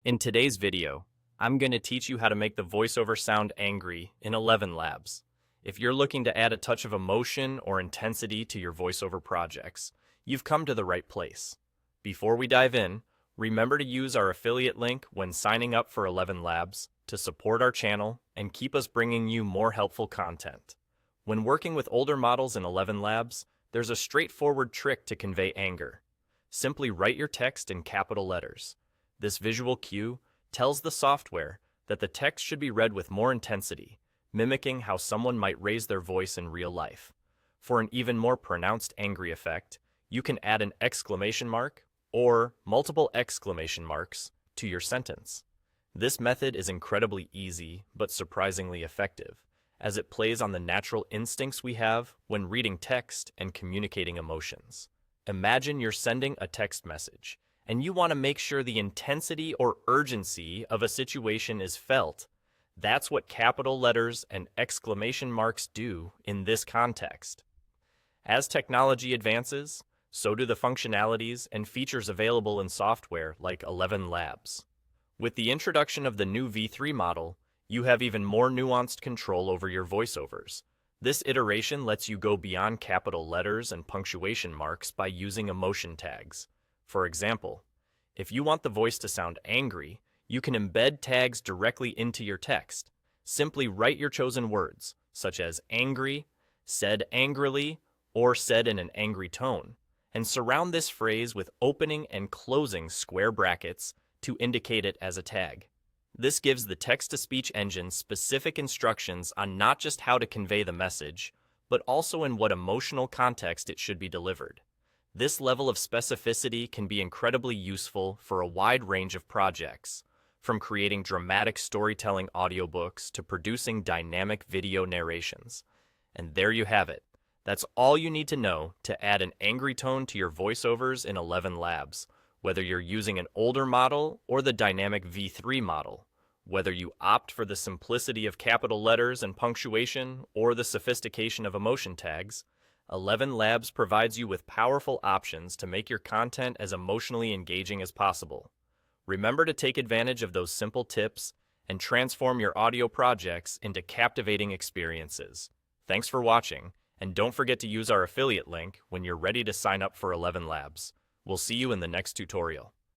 In today's video, I'm going to teach you how to make the voiceover sound angry in ElevenLabs. If you're looking to add a touch of emotion or intensity to your voiceover projects, you've come to the right place. Before we dive in, remember to use our affiliate link when signing up for ElevenLabs to support our channel and keep us bringing you more helpful content. When working with older models in ElevenLabs, there's a straightforward trick to convey anger. Simply write your text in capital letters. This visual cue tells the software that the text should be read with more intensity, mimicking how someone might raise their voice in real life. For an even more pronounced angry effect, you can add an exclamation mark or multiple exclamation marks to your sentence. This method is incredibly easy but surprisingly effective, as it plays on the natural instincts we have when reading text and communicating emotions. Imagine you're sending a text message, and you want to make sure the intensity or urgency of a situation is felt. That's what capital letters and exclamation marks do in this context. As technology advances, so do the functionalities and features available in software like ElevenLabs. With the introduction of the new V3 model, you have even more nuanced control over your voiceovers. This iteration lets you go beyond capital letters and punctuation marks by using emotion tags. For example, if you want the voice to sound angry, you can embed tags directly into your text. Simply write your chosen words, such as angry, said angrily, or said in an angry tone, and surround this phrase with opening and closing square brackets to indicate it as a tag. This gives the text-to-speech engine specific instructions on not just how to convey the message, but also in what emotional context it should be delivered. This level of specificity can be incredibly useful for a wide range of projects, from creating dramatic storytelling audiobooks to producing dynamic video narrations. And there you have it. That's all you need to know to add an angry tone to your voiceovers in ElevenLabs, whether you're using an older model or the dynamic V3 model. Whether you opt for the simplicity of capital letters and punctuation or the sophistication of emotion tags, ElevenLabs provides you with powerful options to make your content as emotionally engaging as possible. Remember to take advantage of those simple tips and transform your audio projects into captivating experiences. Thanks for watching, and don't forget to use our affiliate link when you're ready to sign up for ElevenLabs. We'll see you in the next tutorial.